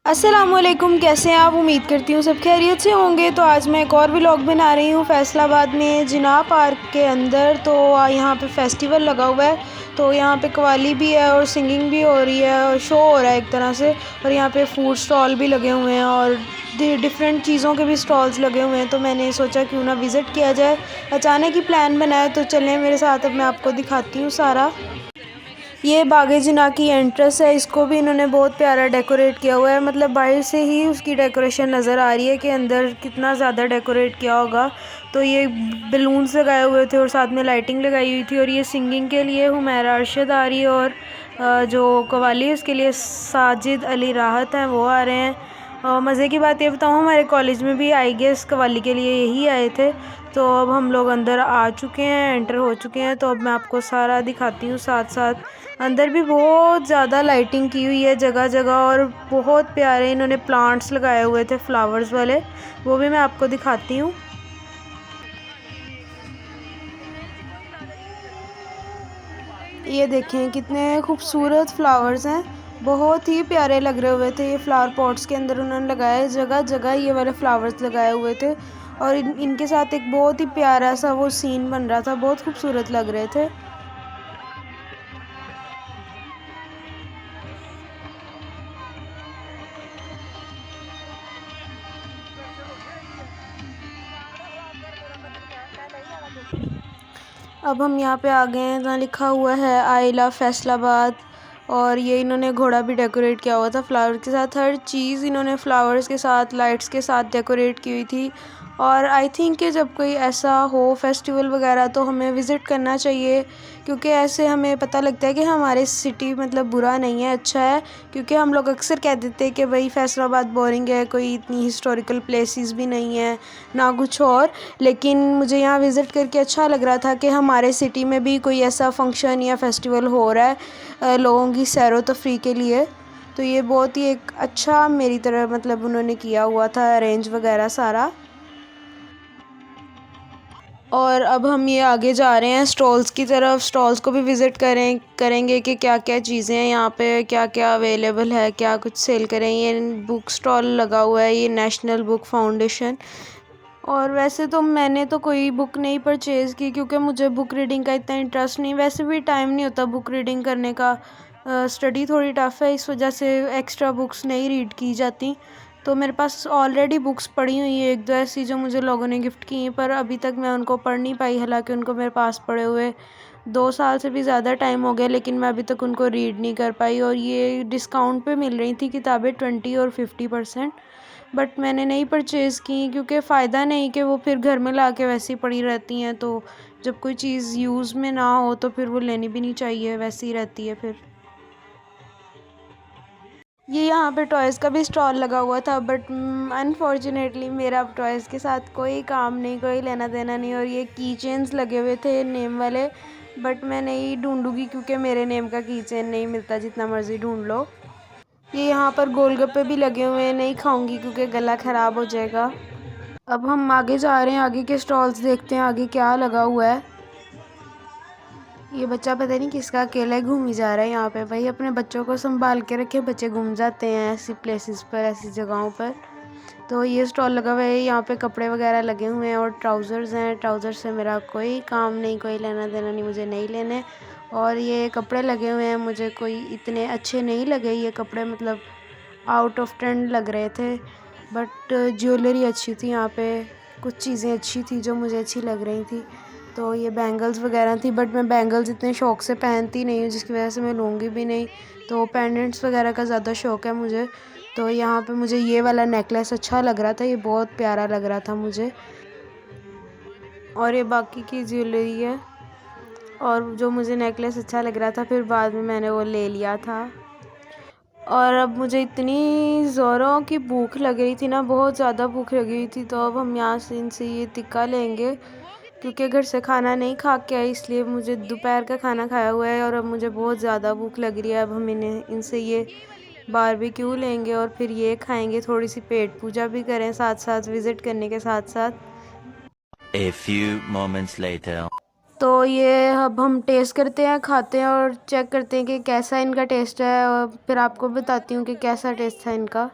अस्सलामुअलैकुम, कैसे हैं आप? उम्मीद करती हूँ सब खैरियत से होंगे। तो आज मैं एक और व्लॉग बना रही हूँ फैसलाबाद में जिनाह पार्क के अंदर। तो यहाँ पे फेस्टिवल लगा हुआ है, तो यहाँ पे कव्वाली भी है और सिंगिंग भी हो रही है और शो हो रहा है एक तरह से। और यहाँ पे फूड स्टॉल भी लगे हुए हैं और डिफरेंट चीज़ों के भी स्टॉल्स लगे हुए हैं। तो मैंने सोचा क्यों ना विज़िट किया जाए, अचानक ही प्लान बनाया। तो चलें मेरे साथ, अब मैं आपको दिखाती हूँ सारा। ये बागे जिना की एंट्रेंस है, इसको भी इन्होंने बहुत प्यारा डेकोरेट किया हुआ है। मतलब बाहर से ही उसकी डेकोरेशन नज़र आ रही है कि अंदर कितना ज़्यादा डेकोरेट किया होगा। तो ये बलून्स लगाए हुए थे और साथ में लाइटिंग लगाई हुई थी। और ये सिंगिंग के लिए हुमैरा अरशद आ रही है और जो कव्वाली है उसके लिए साजिद अली राहत हैं, वो आ रहे हैं। और मज़े की बात ये बताऊँ, हमारे कॉलेज में भी आई गेस कव्वाली के लिए यही आए थे। तो अब हम लोग अंदर आ चुके हैं, एंटर हो चुके हैं। तो अब मैं आपको सारा दिखाती हूँ साथ साथ। अंदर भी बहुत ज़्यादा लाइटिंग की हुई है जगह जगह और बहुत प्यारे इन्होंने प्लांट्स लगाए हुए थे फ्लावर्स वाले, वो भी मैं आपको दिखाती हूँ। ये देखें कितने खूबसूरत फ्लावर्स हैं, बहुत ही प्यारे लग रहे हुए थे। ये फ्लावर पॉट्स के अंदर उन्होंने लगाए, जगह जगह ये वाले फ्लावर्स लगाए हुए थे। और इनके साथ एक बहुत ही प्यारा सा वो सीन बन रहा था, बहुत खूबसूरत लग रहे थे। अब हम यहाँ पे आ गए हैं जहाँ लिखा हुआ है आई लव फैसलाबाद। और ये इन्होंने घोड़ा भी डेकोरेट किया हुआ था फ्लावर के साथ। हर चीज़ इन्होंने फ्लावर्स के साथ, लाइट्स के साथ डेकोरेट की हुई थी। और आई थिंक कि जब कोई ऐसा हो फेस्टिवल वगैरह तो हमें विज़िट करना चाहिए, क्योंकि ऐसे हमें पता लगता है कि हमारे सिटी मतलब बुरा नहीं है, अच्छा है। क्योंकि हम लोग अक्सर कह देते हैं कि भाई फैसलाबाद बोरिंग है, कोई इतनी हिस्टोरिकल प्लेसेस भी नहीं है ना कुछ और। लेकिन मुझे यहाँ विज़िट करके अच्छा लग रहा था कि हमारे सिटी में भी कोई ऐसा फंक्शन या फेस्टिवल हो रहा है लोगों की सैरो तफरी के लिए। तो ये बहुत ही एक अच्छा मेरी तरह मतलब उन्होंने किया हुआ था अरेंज वगैरह सारा। और अब हम ये आगे जा रहे हैं स्टॉल्स की तरफ। स्टॉल्स को भी विज़िट करेंगे कि क्या क्या चीज़ें हैं यहाँ पे, क्या क्या अवेलेबल है, क्या कुछ सेल करें। ये बुक स्टॉल लगा हुआ है, ये नेशनल बुक फाउंडेशन। और वैसे तो मैंने तो कोई बुक नहीं परचेज़ की, क्योंकि मुझे बुक रीडिंग का इतना इंटरेस्ट नहीं, वैसे भी टाइम नहीं होता बुक रीडिंग करने का। स्टडी थोड़ी टफ़ है, इस वजह से एक्स्ट्रा बुक्स नहीं रीड की जाती। तो मेरे पास ऑलरेडी बुक्स पड़ी हुई हैं, एक दो ऐसी जो मुझे लोगों ने गिफ्ट की हैं, पर अभी तक मैं उनको पढ़ नहीं पाई। हालांकि उनको मेरे पास पड़े हुए 2 साल से भी ज़्यादा टाइम हो गया, लेकिन मैं अभी तक उनको रीड नहीं कर पाई। और ये डिस्काउंट पे मिल रही थी किताबें 20 और 50%। बट मैंने नहीं परचेज़ की, क्योंकि फ़ायदा नहीं कि वो फिर घर में ला के वैसे ही पड़ी रहती हैं। तो जब कोई चीज़ यूज़ में ना हो तो फिर वो लेनी भी नहीं चाहिए, वैसी ही रहती है फिर। ये यहाँ पे टॉयज़ का भी स्टॉल लगा हुआ था, बट अनफॉर्चुनेटली मेरा अब टॉयज़ के साथ कोई काम नहीं, कोई लेना देना नहीं। और ये की चेन्स लगे हुए थे नेम वाले, बट मैं नहीं ढूंढूंगी क्योंकि मेरे नेम का की चेन नहीं मिलता, जितना मर्ज़ी ढूंढ लो। ये यहाँ पर गोलगप्पे भी लगे हुए हैं, नहीं खाऊंगी क्योंकि गला ख़राब हो जाएगा। अब हम आगे जा रहे हैं, आगे के स्टॉल्स देखते हैं आगे क्या लगा हुआ है। ये बच्चा पता नहीं किसका अकेला ही घूम ही जा रहा है यहाँ पे। भाई अपने बच्चों को संभाल के रखे, बच्चे घूम जाते हैं ऐसी प्लेसेस पर, ऐसी जगहों पर। तो ये स्टॉल लगा हुआ है, यहाँ पे कपड़े वगैरह लगे हुए हैं और ट्राउज़र्स हैं। ट्राउज़र से मेरा कोई काम नहीं, कोई लेना देना नहीं, मुझे नहीं लेने। और ये कपड़े लगे हुए हैं, मुझे कोई इतने अच्छे नहीं लगे ये कपड़े, मतलब आउट ऑफ ट्रेंड लग रहे थे। बट ज्वेलरी अच्छी थी यहाँ पे, कुछ चीज़ें अच्छी थी जो मुझे अच्छी लग रही थी। तो ये बैंगल्स वगैरह थी, बट मैं बैंगल्स इतने शौक़ से पहनती नहीं हूँ, जिसकी वजह से मैं लूँगी भी नहीं। तो पेंडेंट्स वगैरह का ज़्यादा शौक़ है मुझे। तो यहाँ पे मुझे ये वाला नेकलेस अच्छा लग रहा था, ये बहुत प्यारा लग रहा था मुझे। और ये बाकी की ज्वेलरी है, और जो मुझे नेकलेस अच्छा लग रहा था फिर बाद में मैंने वो ले लिया था। और अब मुझे इतनी ज़ोरों की भूख लग रही थी ना, बहुत ज़्यादा भूख लगी हुई थी। तो अब हम यहाँ से इनसे ये टिक्का लेंगे, क्योंकि घर से खाना नहीं खा के आई, इसलिए मुझे दोपहर का खाना खाया हुआ है और अब मुझे बहुत ज़्यादा भूख लग रही है। अब हम इनसे ये बारबेक्यू लेंगे और फिर ये खाएंगे, थोड़ी सी पेट पूजा भी करें साथ साथ, विज़िट करने के साथ साथ। A few moments later. तो ये अब हम टेस्ट करते हैं, खाते हैं और चेक करते हैं कि कैसा इनका टेस्ट है, और फिर आपको बताती हूँ कि कैसा टेस्ट था इनका।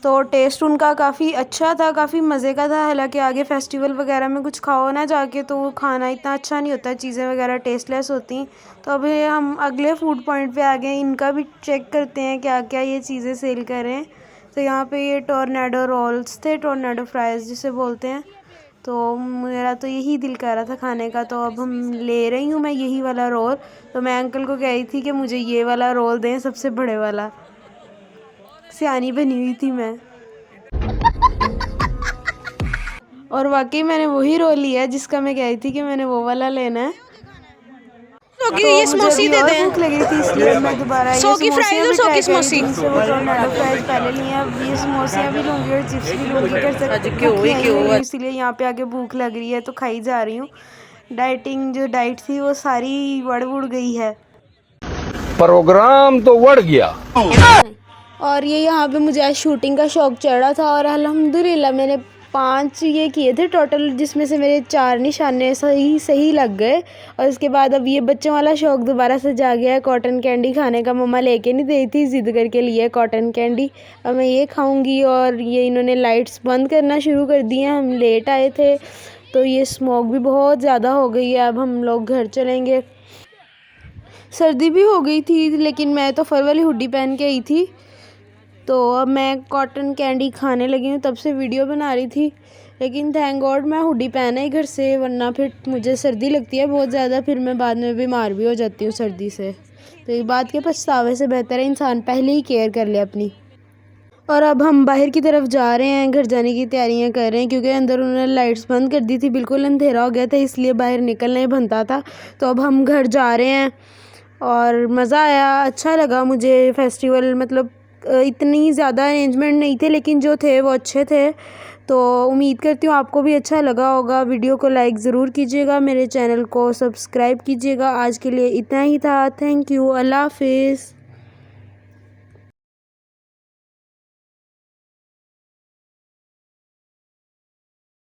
तो टेस्ट उनका काफ़ी अच्छा था, काफ़ी मज़े का था। हालांकि आगे फेस्टिवल वगैरह में कुछ खाओ ना जाके तो वो खाना इतना अच्छा नहीं होता, चीज़ें वगैरह टेस्टलेस होती। तो अभी हम अगले फूड पॉइंट पे आ गए, इनका भी चेक करते हैं क्या क्या ये चीज़ें सेल कर रहे हैं। तो यहाँ पे ये टोर्नेडो रोल्स थे, टोर्नेडो फ्राइज़ जिसे बोलते हैं। तो मेरा तो यही दिल कर रहा था खाने का, तो अब हम ले रही हूँ मैं यही वाला रोल। तो मैं अंकल को कह रही थी कि मुझे ये वाला रोल दें, सबसे बड़े वाला। सियानी बनी हुई थी मैं। और वाकई मैंने वही रोल लिया है जिसका मैं कह रही थी कि मैंने वो वाला लेना है। तो तो ये मुझे समोसी अभी दे और दें, भूख लगी थी, इसलिए मैं दोबारा 100 ये की फ्राइज समोसियाँ और भी 100 ट्राई की कर रही समोसी। थी, जिनसे वो टोर्नेडो फ्राइज पहले लिए हैं। अब ये समोसियाँ भी लूँगी और चिप्स भी लूँगी, कर सकती भूख नहीं हुई, इसलिए यहाँ पे आके भूख लग रही है तो खाई जा रही हूँ। डाइटिंग जो डाइट थी वो सारी वड़ उड़ गई है। प्रोग्राम तो बढ़ गया। और ये यहाँ पे मुझे आज शूटिंग का शौक़ चढ़ा था और अल्हम्दुलिल्लाह मैंने 5 ये किए थे टोटल, जिसमें से मेरे 4 निशाने सही लग गए। और उसके बाद अब ये बच्चों वाला शौक़ दोबारा से जाग गया है कॉटन कैंडी खाने का। मम्मा लेके नहीं देती थी, ज़िद करके लिए कॉटन कैंडी। अब मैं ये खाऊंगी। और ये इन्होंने लाइट्स बंद करना शुरू कर दी हैं, हम लेट आए थे तो ये स्मोक भी बहुत ज़्यादा हो गई है। अब हम लोग घर चलेंगे। सर्दी भी हो गई थी, लेकिन मैं तो फर वाली हुडी पहन के आई थी। तो अब मैं कॉटन कैंडी खाने लगी हूँ, तब से वीडियो बना रही थी, लेकिन थैंक गॉड मैं हुडी पहना ही घर से, वरना फिर मुझे सर्दी लगती है बहुत ज़्यादा, फिर मैं बाद में बीमार भी हो जाती हूँ सर्दी से। तो ये बात के पछतावे से बेहतर है इंसान पहले ही केयर कर ले अपनी। और अब हम बाहर की तरफ जा रहे हैं, घर जाने की तैयारियां कर रहे हैं, क्योंकि अंदर उन्होंने लाइट्स बंद कर दी थी, बिल्कुल अंधेरा हो गया था, इसलिए बाहर निकलना ही बनता था। तो अब हम घर जा रहे हैं और मज़ा आया, अच्छा लगा मुझे फेस्टिवल। मतलब इतनी ज़्यादा अरेंजमेंट नहीं थे, लेकिन जो थे वो अच्छे थे। तो उम्मीद करती हूँ आपको भी अच्छा लगा होगा। वीडियो को लाइक ज़रूर कीजिएगा, मेरे चैनल को सब्सक्राइब कीजिएगा। आज के लिए इतना ही था। थैंक यू, अल्लाह हाफिज़।